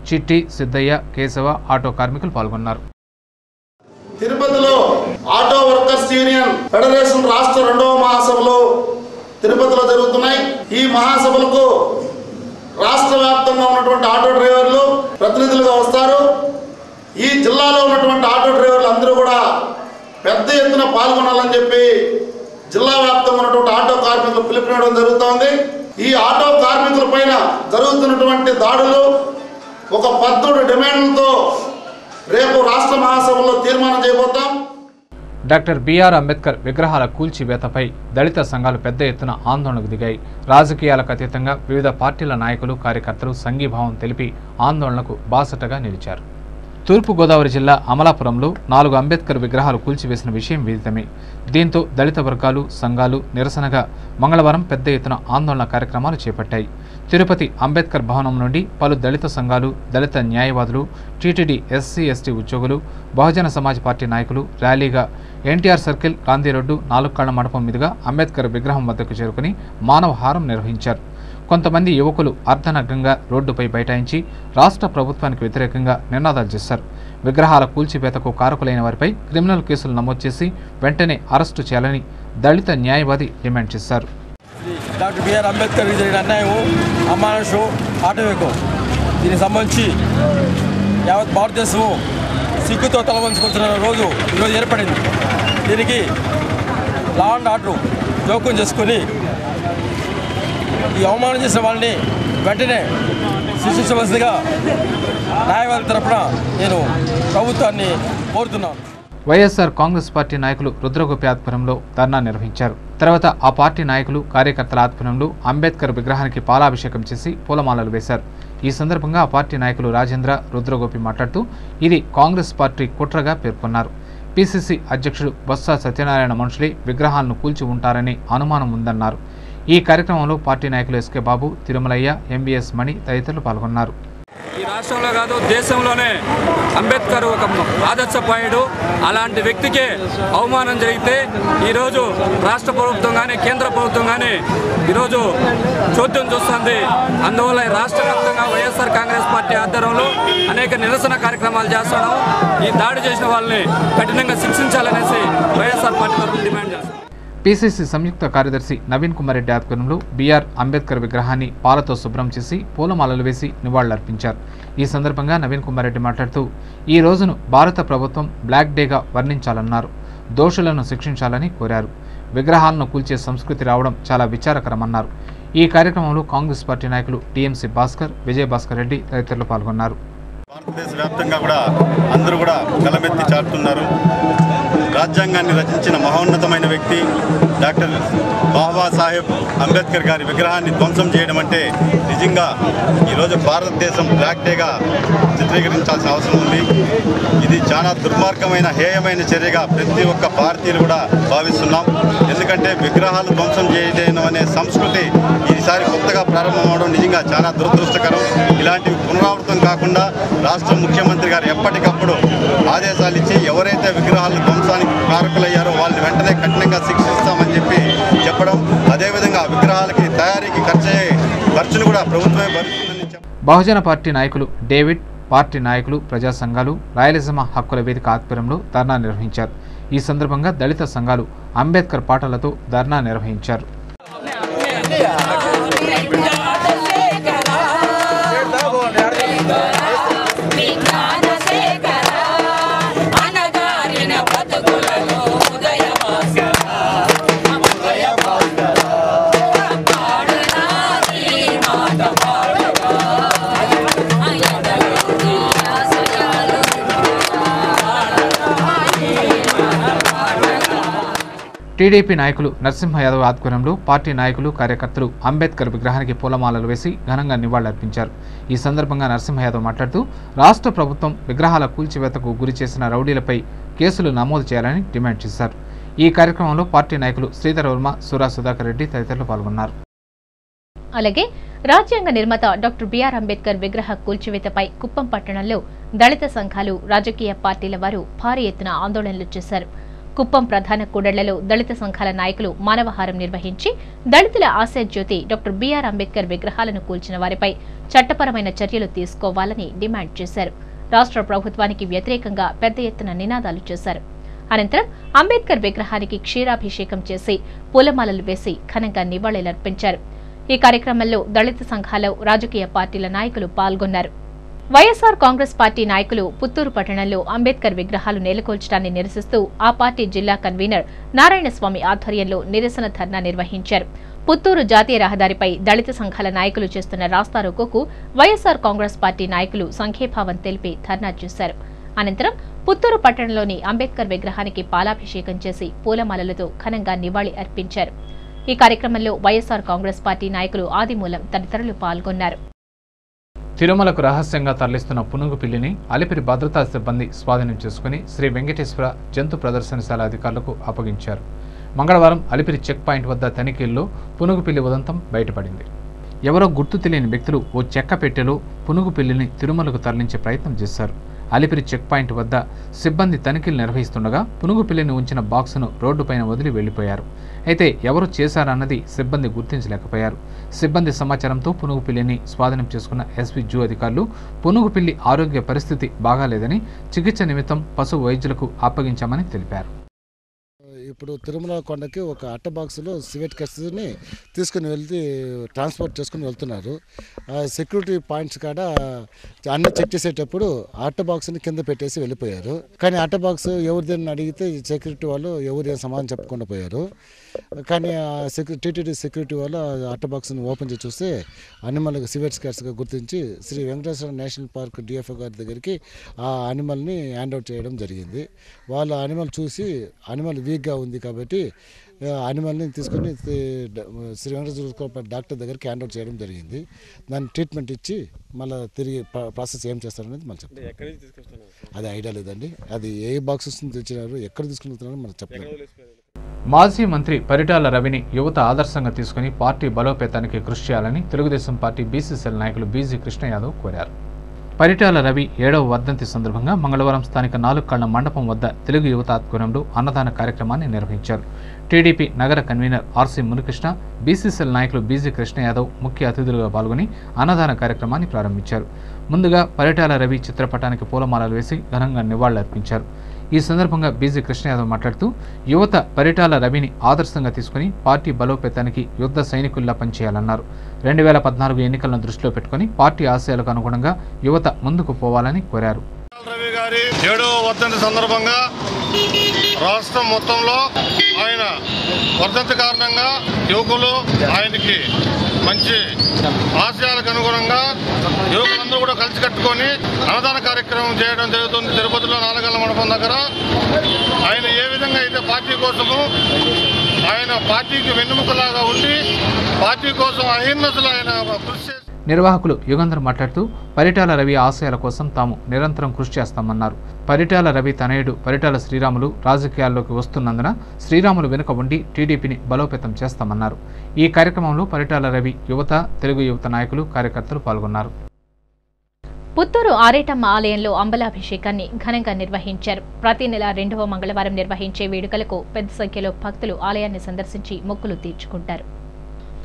చిట్టి, సిద్ధయ్య, కేశవ, ఆటో కార్మికులు పాల్గొన్నారు. తిరుపతిలో ఆటో వర్కర్స్ యూనియన్ ఫెడరేషన్ రాష్ట్ర 2వ మహాసభలు తిరుపతిలో జరుగుతున్నాయి. ఈ మహాసభలకు రాష్ట్ర వ్యాప్తంగా ఉన్నటువంటి ఆటో డ్రైవర్లు ప్రతినిధులుగా వస్తారు. ఈ జిల్లాలో ఉన్నటువంటి ఆటో డ్రైవర్లు అందరూ కూడా పెద్ద ఎత్తున పాల్గొనాలని చెప్పి జిల్లా వ్యాప్తంగా ఉన్నటువంటి ఆటో కార్మికులు పిలుపునివ్వడం జరుగుతోంది. ఈ ఆటో కార్మికుల పైన జరుగుతున్నటువంటి దాడులు ఒక 13 డిమాండ్లతో రేపు రాష్ట్ర మహాసభలో తీర్మానం చేయబోతాం. డాక్టర్ బిఆర్ అంబేద్కర్ విగ్రహాల కూల్చివేతపై దళిత సంఘాలు పెద్ద ఎత్తున ఆందోళనకు దిగాయి. రాజకీయాలకు అతీతంగా వివిధ పార్టీల నాయకులు, కార్యకర్తలు సంఘీభావం తెలిపి ఆందోళనకు బాసటగా నిలిచారు. తూర్పుగోదావరి జిల్లా అమలాపురంలో 4 అంబేద్కర్ విగ్రహాలు కూల్చివేసిన విషయం విదితమే. దీంతో దళిత వర్గాలు, సంఘాలు నిరసనగా మంగళవారం పెద్ద ఎత్తున ఆందోళన కార్యక్రమాలు చేపట్టాయి. తిరుపతి అంబేద్కర్ భవనం నుండి పలు దళిత సంఘాలు, దళిత న్యాయవాదులు, టీటీడీ ఎస్సీ ఎస్టీ ఉద్యోగులు, బహుజన సమాజ్ పార్టీ నాయకులు ర్యాలీగా ఎన్టీఆర్ సర్కిల్, గాంధీ రోడ్డు, 4 కళ్ల మండపం మీదుగా అంబేద్కర్ విగ్రహం వద్దకు చేరుకుని మానవహారం నిర్వహించారు. కొంతమంది యువకులు అర్ధనగ్నంగా రోడ్డుపై బైఠాయించి రాష్ట్ర ప్రభుత్వానికి వ్యతిరేకంగా నినాదాలు చేశారు. విగ్రహాల కూల్చివేతకు కారకులైన వారిపై క్రిమినల్ కేసులు నమోదు చేసి వెంటనే అరెస్టు చేయాలని దళిత న్యాయవాది డిమాండ్ చేశారు. డాక్టర్ బిఆర్ అంబేద్కర్ జరిగిన అన్యాయం, అమానుషం, ఆటవికం, దీనికి సంబంధించి యావత్ భారతదేశము సిగ్గుతో తలవంచుకుంటున్న రోజు ఈరోజు ఏర్పడింది. దీనికి లా అండ్ ఆర్డర్ జోక్యం చేసుకుని ఈ అవమానం చేసిన వాళ్ళని వెంటనే శిక్షించవలసిందిగా న్యాయవాది తరఫున నేను ప్రభుత్వాన్ని కోరుతున్నాను. వైఎస్ఆర్ కాంగ్రెస్ పార్టీ నాయకులు రుద్రగోపి ఆధ్వర్యంలో ధర్నా నిర్వహించారు. తర్వాత ఆ పార్టీ నాయకులు, కార్యకర్తల ఆధ్వర్యంలో అంబేద్కర్ విగ్రహానికి పాలాభిషేకం చేసి పూలమాలలు వేశారు. ఈ సందర్భంగా ఆ పార్టీ నాయకులు రాజేంద్ర, రుద్రగోపి మాట్లాడుతూ ఇది కాంగ్రెస్ పార్టీ కుట్రగా పేర్కొన్నారు. పిసిసి అధ్యక్షుడు బొత్స సత్యనారాయణ మనుషులే విగ్రహాలను కూల్చి ఉంటారని అనుమానం ఉందన్నారు. ఈ కార్యక్రమంలో పార్టీ నాయకులు ఎస్కే బాబు, తిరుమలయ్య, ఎంబీఎస్ మణి తదితరులు పాల్గొన్నారు. ఈ రాష్ట్రంలో కాదు దేశంలోనే అంబేద్కర్ ఒక ఆదర్శపాయుడు. అలాంటి వ్యక్తికే అవమానం జరిగితే ఈరోజు రాష్ట్ర ప్రభుత్వం కానీ కేంద్ర ప్రభుత్వం కానీ ఈరోజు చోద్యం చూస్తుంది. అందువల్ల రాష్ట్ర వ్యాప్తంగా వైఎస్ఆర్ కాంగ్రెస్ పార్టీ ఆధ్వర్యంలో అనేక నిరసన కార్యక్రమాలు చేస్తున్నాం. ఈ దాడి చేసిన వాళ్ళని కఠినంగా శిక్షించాలనేసి వైఎస్ఆర్ పార్టీ తరఫున డిమాండ్ చేస్తున్నాం. పిసిసి సంయుక్త కార్యదర్శి నవీన్ కుమార్ రెడ్డి ఆధ్వర్యంలో బిఆర్ అంబేద్కర్ విగ్రహాన్ని పాలతో శుభ్రం చేసి పూలమాలలు వేసి నివాళులర్పించారు. ఈ సందర్భంగా నవీన్ కుమార్ రెడ్డి మాట్లాడుతూ ఈ రోజును భారత ప్రభుత్వం బ్లాక్ డేగా వర్ణించాలన్నారు. దోషులను శిక్షించాలని కోరారు. విగ్రహాలను కూల్చే సంస్కృతి రావడం చాలా విచారకరమన్నారు. ఈ కార్యక్రమంలో కాంగ్రెస్ పార్టీ నాయకులు టీఎంసీ భాస్కర్, విజయభాస్కర్ రెడ్డి తదితరులు పాల్గొన్నారు. భారతదేశ వ్యాప్తంగా కూడా అందరూ కూడా గలమెత్తి చాటుతున్నారు. రాజ్యాంగాన్ని రచించిన మహోన్నతమైన వ్యక్తి డాక్టర్ బాబాసాహెబ్ అంబేద్కర్ గారి విగ్రహాన్ని ధ్వంసం చేయడం అంటే నిజంగా ఈరోజు భారతదేశం బ్లాక్ డేగా చిత్రీకరించాల్సిన అవసరం ఉంది. ఇది చాలా దుర్మార్గమైన, హేయమైన చర్యగా ప్రతి ఒక్క భారతీయులు కూడా భావిస్తున్నాం. ఎందుకంటే విగ్రహాలు ధ్వంసం చేయడం అనే సంస్కృతి ఈసారి కొత్తగా ప్రారంభమవడం నిజంగా చాలా దురదృష్టకరం. ఇలాంటివి పునరావృతం కాకుండా రాష్ట్ర ముఖ్యమంత్రి గారు ఎప్పటికప్పుడు ఆదేశాలు ఇచ్చి ఎవరైతే విగ్రహాలను ధ్వంసానికి కారకులయ్యారో వాళ్ళని వెంటనే కఠినంగా శిక్షిస్తామని చెప్పడం, అదేవిధంగా విగ్రహాలకి తయారీకి ఖర్చును కూడా ప్రభుత్వమే భరిస్తుందని చెప్పడం. బహుజన పార్టీ నాయకులు డేవిడ్, పార్టీ నాయకులు, ప్రజా సంఘాలు రాయలసీమ హక్కుల వేదిక ఆధ్వర్యంలో ధర్నా నిర్వహించారు. ఈ సందర్భంగా దళిత సంఘాలు అంబేద్కర్ పాటలతో ధర్నా నిర్వహించారు. టీడీపీ నాయకులు నరసింహ యాదవ్ ఆధ్వర్యంలో పార్టీ నాయకులు కార్యకర్తలు అంబేద్కర్ విగ్రహానికి పూలమాలలు వేసి ఘనంగా నివాళులర్పించారు. ఈ సందర్భంగా నరసింహ యాదవ్ మాట్లాడుతూ రాష్ట్ర ప్రభుత్వం విగ్రహాల కూల్చివేతకు గురి చేసిన రౌడీలపై కేసులు నమోదు చేయాలని డిమాండ్ చేశారు. ఈ కార్యక్రమంలో పార్టీ నాయకులు శ్రీధర్ వర్మ, సురా సుధాకర్ రెడ్డి తదితరులు పాల్గొన్నారు. అలాగే రాజ్యాంగ నిర్మాత డాక్టర్ బిఆర్ అంబేద్కర్ విగ్రహ కూల్చివేతపై కుప్పం పట్టణంలో దళిత సంఘాలు, రాజకీయ పార్టీల వారు భారీ ఎత్తున ఆందోళనలు చేశారు. కుప్పం ప్రధాన కూడళ్లలో దళిత సంఘాల నాయకులు మానవహారం నిర్వహించి దళితుల ఆశాజ్యోతి డాక్టర్ బిఆర్ అంబేద్కర్ విగ్రహాలను కూల్చిన వారిపై చట్టపరమైన చర్యలు తీసుకోవాలని డిమాండ్ చేశారు. రాష్ట్ర ప్రభుత్వానికి వ్యతిరేకంగా పెద్ద ఎత్తున నినాదాలు చేశారు. అనంతరం అంబేద్కర్ విగ్రహానికి క్షీరాభిషేకం చేసి పూలమాలలు వేసి ఘనంగా నివాళులర్పించారు. ఈ కార్యక్రమంలో దళిత సంఘాల, రాజకీయ పార్టీల నాయకులు పాల్గొన్నారు. వైఎస్ఆర్ కాంగ్రెస్ పార్టీ నాయకులు పుత్తూరు పట్టణంలో అంబేద్కర్ విగ్రహాలు నెలకొల్చడాన్ని నిరసిస్తూ ఆ పార్టీ జిల్లా కన్వీనర్ నారాయణస్వామి ఆధ్వర్యంలో నిరసన ధర్నా నిర్వహించారు. పుత్తూరు జాతీయ రహదారిపై దళిత సంఘాల నాయకులు చేస్తున్న రాస్తారోకోకు వైఎస్ఆర్ కాంగ్రెస్ పార్టీ నాయకులు సంఘీభావం తెలిపి ధర్నా చేశారు. అనంతరం పుత్తూరు పట్టణంలోని అంబేద్కర్ విగ్రహానికి పాలాభిషేకం చేసి పూలమాలలతో ఘనంగా నివాళి అర్పించారు. ఈ కార్యక్రమంలో వైఎస్ఆర్ కాంగ్రెస్ పార్టీ నాయకులు ఆదిమూలం తదితరులు పాల్గొన్నారు. తిరుమలకు రహస్యంగా తరలిస్తున్న పునుగు పిల్లిని అలిపిరి భద్రతా సిబ్బంది స్వాధీనం చేసుకుని శ్రీ వెంకటేశ్వర జంతు ప్రదర్శనశాల అధికారులకు అప్పగించారు. మంగళవారం అలిపిరి చెక్ పాయింట్ వద్ద తనిఖీల్లో పునుగు పిల్లి ఉదంతం బయటపడింది. ఎవరో గుర్తు తెలియని వ్యక్తులు ఓ చెక్క పెట్టెలో పునుగు పిల్లిని తిరుమలకు తరలించే ప్రయత్నం చేశారు. అలిపిరి చెక్ పాయింట్ వద్ద సిబ్బంది తనిఖీలు నిర్వహిస్తుండగా పునుగు పిల్లిని ఉంచిన బాక్సును రోడ్డుపైన వదిలి వెళ్లిపోయారు. అయితే ఎవరు చేశారన్నది సిబ్బంది గుర్తించలేకపోయారు. సిబ్బంది సమాచారంతో పునుగు పిల్లిని స్వాధీనం చేసుకున్న ఎస్పీ జూ అధికారులు పునుగు పిల్లి ఆరోగ్య పరిస్థితి బాగాలేదని చికిత్స నిమిత్తం పశు వైద్యులకు అప్పగించామని తెలిపారు. ఇప్పుడు తిరుమల కొండకి ఒక అట్ట బాక్సులో సిగరెట్ కస్టడీని తీసుకుని వెళ్తే ట్రాన్స్పోర్ట్ చేసుకుని వెళ్తున్నారు. సెక్యూరిటీ పాయింట్స్ కాడ అన్నీ చెక్ చేసేటప్పుడు అట్ట బాక్స్ని కింద పెట్టేసి వెళ్ళిపోయారు. కానీ అట్ట బాక్స్ ఎవరిదని అడిగితే సెక్యూరిటీ వాళ్ళు ఎవరు సమాధానం చెప్పకుండా పోయారు. కానీ టీటీడీ సెక్యూరిటీ వాళ్ళు అట్ట బాక్స్ని ఓపెన్ చేసి చూస్తే అనిమల్ సిగరెట్ స్కాట్స్గా గుర్తించి Sri Venkateswara national park DFO గారి దగ్గరికి ఆ అనిమల్ని హ్యాండ్ అవుట్ చేయడం జరిగింది. వాళ్ళు అనిమల్ చూసి అనిమల్ వీక్గా ఉంది కాబట్టి అనిమల్ని తీసుకుని శ్రీ వెంకటేశ్వర డాక్టర్ దగ్గరికి హ్యాండ్ అవుట్ చేయడం జరిగింది. దాన్ని ట్రీట్మెంట్ ఇచ్చి మళ్ళీ తిరిగి ప్రాసెస్ ఏం చేస్తారనేది మళ్ళీ చెప్తారు. అది ఐడియా లేదండి. అది ఏ బాక్సెస్ తెచ్చినారు, ఎక్కడ తీసుకుని వెళ్తున్నారో మనకు చెప్పలేదు. మాజీ మంత్రి పరిటాల రవిని యువత ఆదర్శంగా తీసుకుని పార్టీ బలోపేతానికి కృషి చేయాలని తెలుగుదేశం పార్టీ బీసీసీఎల్ నాయకులు బీజీ కృష్ణ యాదవ్ కోరారు. పరిటాల రవి 7వ వర్ధంతి సందర్భంగా మంగళవారం స్థానిక 4 కళ్ల మండపం వద్ద తెలుగు యువత ఆధ్వర్యంలో అన్నదాన కార్యక్రమాన్ని నిర్వహించారు. టీడీపీ నగర కన్వీనర్ ఆర్సీ మునికృష్ణ, బీసీసీఎల్ నాయకులు బీజీ కృష్ణ యాదవ్ ముఖ్య అతిథులుగా పాల్గొని అన్నదాన కార్యక్రమాన్ని ప్రారంభించారు. ముందుగా పరిటాల రవి చిత్రపటానికి పూలమాలలు వేసి ఘనంగా నివాళులర్పించారు. ఈ సందర్భంగా బీజీ కృష్ణ యాదవ్ మాట్లాడుతూ యువత పరిటాల రవిని ఆదర్శంగా తీసుకుని పార్టీ బలోపేతానికి యుద్ధ సైనికుల్లా పనిచేయాలన్నారు. 2014 ఎన్నికలను దృష్టిలో పెట్టుకుని పార్టీ ఆశయాలకు అనుగుణంగా యువత ముందుకు పోవాలని కోరారు. రవి గారి 7వ వర్ధంతి సందర్భంగా రాష్ట్రం మొత్తంలో ఆయన వర్ధంతి కారణంగా యువకులు ఆయనకి మంచి ఆశయాలకు అనుగుణంగా యువకులందరూ కూడా కలిసి కట్టుకొని అన్నదాన కార్యక్రమం చేయడం జరుగుతుంది. తిరుపతిలో 4 కళ్ల మండపం దగ్గర ఆయన ఏ విధంగా అయితే పార్టీ కోసము ఆయన పార్టీకి వెన్నుముకలాగా ఉండి పార్టీ కోసం అహిర్నసులు ఆయన కృషి చేసి నిర్వాహకులు యుగంధర్ మాట్లాడుతూ పరిటాల రవి ఆశయాల కోసం తాము నిరంతరం కృషి చేస్తామన్నారు. పరిటాల రవి తనయుడు పరిటాల శ్రీరాములు రాజకీయాల్లోకి వస్తున్నందున శ్రీరాములు వెనుక ఉండి టీడీపీని బలోపేతం చేస్తామన్నారు. ఈ కార్యక్రమంలో పరిటాల రవి యువత, తెలుగు యువత నాయకులు, కార్యకర్తలు పాల్గొన్నారు. పుత్తూరు ఆరేటమ్మ ఆలయంలో అంబలాభిషేకాన్ని ఘనంగా నిర్వహించారు. ప్రతి నెల 2వ మంగళవారం నిర్వహించే వేడుకలకు పెద్ద సంఖ్యలో భక్తులు ఆలయాన్ని సందర్శించి మొక్కులు తీర్చుకుంటారు.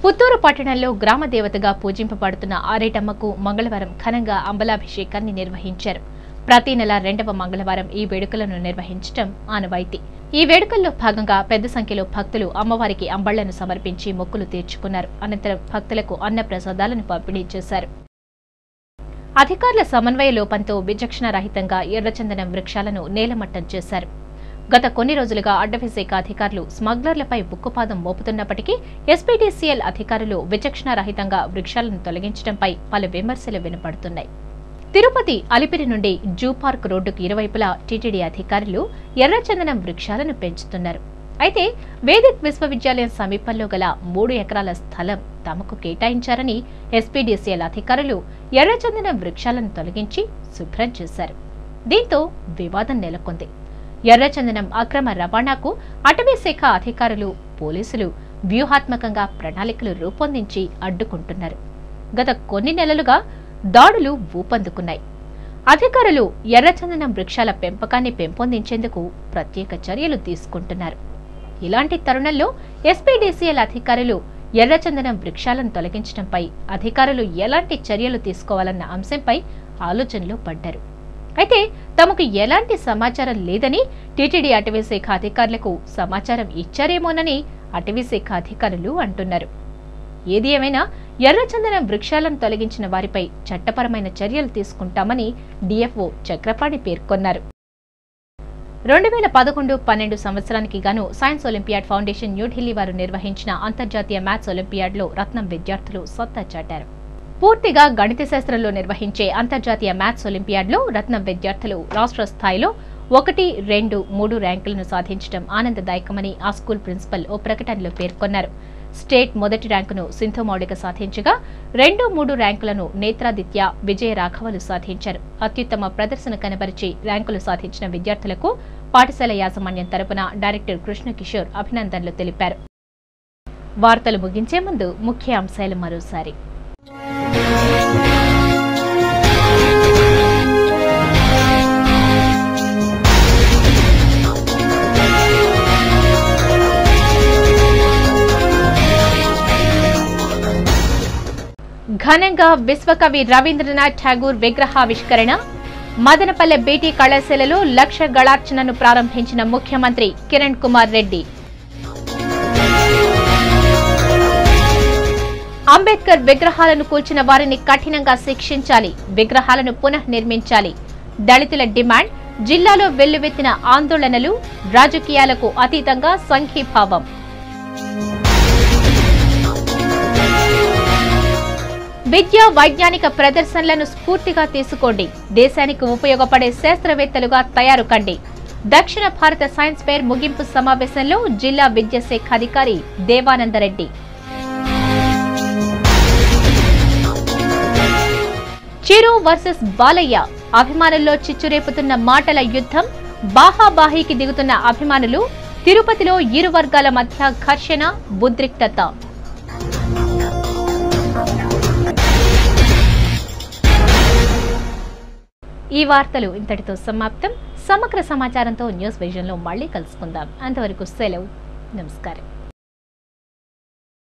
పుత్తూరు పట్టణంలో గ్రామ దేవతగా పూజింపబడుతున్న ఆరేటమ్మకు మంగళవారం ఘనంగా అంబలాభిషేకాన్ని నిర్వహించారు. ప్రతి నెల 2వ మంగళవారం ఈ వేడుకలను నిర్వహించడం ఆనవాయితీ. ఈ వేడుకల్లో భాగంగా పెద్ద సంఖ్యలో భక్తులు అమ్మవారికి అంబళ్లను సమర్పించి మొక్కులు తీర్చుకున్నారు. అనంతరం భక్తులకు అన్న ప్రసాదాలను పంపిణీ చేశారు. అధికారుల సమన్వయ లోపంతో విచక్షణ రహితంగా ఎర్రచందనం వృక్షాలను నేలమట్టం చేశారు. గత కొన్ని రోజులుగా అటవీ శాఖ అధికారులు స్మగ్లర్లపై ఉక్కుపాదం మోపుతున్నప్పటికీ ఎస్పీడీసీఎల్ అధికారులు విచక్షణ రహితంగా వృక్షాలను తొలగించడంపై పలు విమర్శలు వినపడుతున్నాయి. తిరుపతి అలిపిరి నుండి జూ పార్క్ రోడ్డుకు ఇరువైపులా టీటీడీ అధికారులు ఎర్రచందనం వృక్షాలను పెంచుతున్నారు. అయితే వేదిక్ విశ్వవిద్యాలయం సమీపంలో గల 3 ఎకరాల స్థలం తమకు కేటాయించారని ఎస్పీడీసీఎల్ అధికారులు ఎర్రచందనం వృక్షాలను తొలగించి శుభ్రం చేశారు. దీంతో వివాదం నెలకొంది. ఎర్రచందనం అక్రమ రవాణాకు అటవీ శాఖ అధికారులు, పోలీసులు వ్యూహాత్మకంగా ప్రణాళికలు రూపొందించి అడ్డుకుంటున్నారు. గత కొన్ని నెలలుగా దాడులు ఊపందుకున్నాయి. అధికారులు ఎర్రచందనం వృక్షాల పెంపకాన్ని పెంపొందించేందుకు ప్రత్యేక చర్యలు తీసుకుంటున్నారు. ఇలాంటి తరుణంలో ఎస్పీడీసీఎల్ అధికారులు ఎర్రచందనం వృక్షాలను తొలగించడంపై అధికారులు ఎలాంటి చర్యలు తీసుకోవాలన్న అంశంపై ఆలోచనలో పడ్డారు. అయితే తమకు ఎలాంటి సమాచారం లేదని టీటీడీ అటవీశాఖ అధికారులకు సమాచారం ఇచ్చారేమోనని అటవీశాఖ అధికారులు అంటున్నారు. ఏది ఏమైనా ఎర్రచందనం వృక్షాలను తొలగించిన వారిపై చట్టపరమైన చర్యలు తీసుకుంటామని డిఎఫ్ఓ చక్రపాణి పేర్కొన్నారు. 2011-12 సంవత్సరానికి గాను సైన్స్ ఒలింపియాడ్ ఫౌండేషన్ న్యూఢిల్లీ వారు నిర్వహించిన అంతర్జాతీయ మ్యాథ్స్ ఒలింపియాడ్లో రత్నం విద్యార్థులు సత్తా చాటారు. పూర్తిగా గణిత శాస్త్రంలో నిర్వహించే అంతర్జాతీయ మ్యాథ్స్ ఒలింపియాడ్లో రత్నం విద్యార్థులు రాష్ట్ర స్థాయిలో 1, 2, 3 ర్యాంకులను సాధించడం ఆనందదాయకమని ఆ స్కూల్ ప్రిన్సిపల్ ఓ ప్రకటనలో పేర్కొన్నారు. స్టేట్ మొదటి ర్యాంకును సింధు మౌళిక సాధించగా 2, 3 ర్యాంకులను నేత్రాదిత్య, విజయ రాఘవలు సాధించారు. అత్యుత్తమ ప్రదర్శన కనబరిచి ర్యాంకులు సాధించిన విద్యార్థులకు పాఠశాల యాజమాన్యం తరపున డైరెక్టర్ కృష్ణ కిషోర్ అభినందనలు తెలిపారు. వార్తలు ముగించే ముందు ముఖ్య అంశాలు మరోసారి. ఘనంగా విశ్వకవి రవీంద్రనాథ్ ఠాగూర్ విగ్రహావిష్కరణ. మదనపల్లె బీటీ కళాశాలలో లక్ష గళార్చనను ప్రారంభించిన ముఖ్యమంత్రి కిరణ్ కుమార్ రెడ్డి. అంబేద్కర్ విగ్రహాలను కూల్చిన వారిని కఠినంగా శిక్షించాలి, విగ్రహాలను పునఃనిర్మించాలి. దళితుల డిమాండ్. జిల్లాలో వెల్లువెత్తిన ఆందోళనలు. రాజకీయాలకు అతీతంగా సంఘీభావం. విద్యా వైజ్ఞానిక ప్రదర్శనలను స్ఫూర్తిగా తీసుకోండి, దేశానికి ఉపయోగపడే శాస్త్రవేత్తలుగా తయారు కండి. దక్షిణ భారత సైన్స్ ఫెయిర్ ముగింపు సమావేశంలో జిల్లా విద్యాశాఖ అధికారి దేవానందరెడ్డి. చిరు వర్సెస్ బాలయ్య. అభిమానుల్లో చిచ్చురేపుతున్న మాటల యుద్ధం. బాహాబాహీకి దిగుతున్న అభిమానులు. తిరుపతిలో ఇరు వర్గాల మధ్య ఘర్షణ, ఉద్రిక్తత. ఈ వార్తలు ఇంతటితో సమాప్తం. సమగ్ర సమాచారంతో న్యూస్ విజన్లో మళ్ళీ కలుసుకుందాం. అంతవరకు సెలవు. నమస్కారం.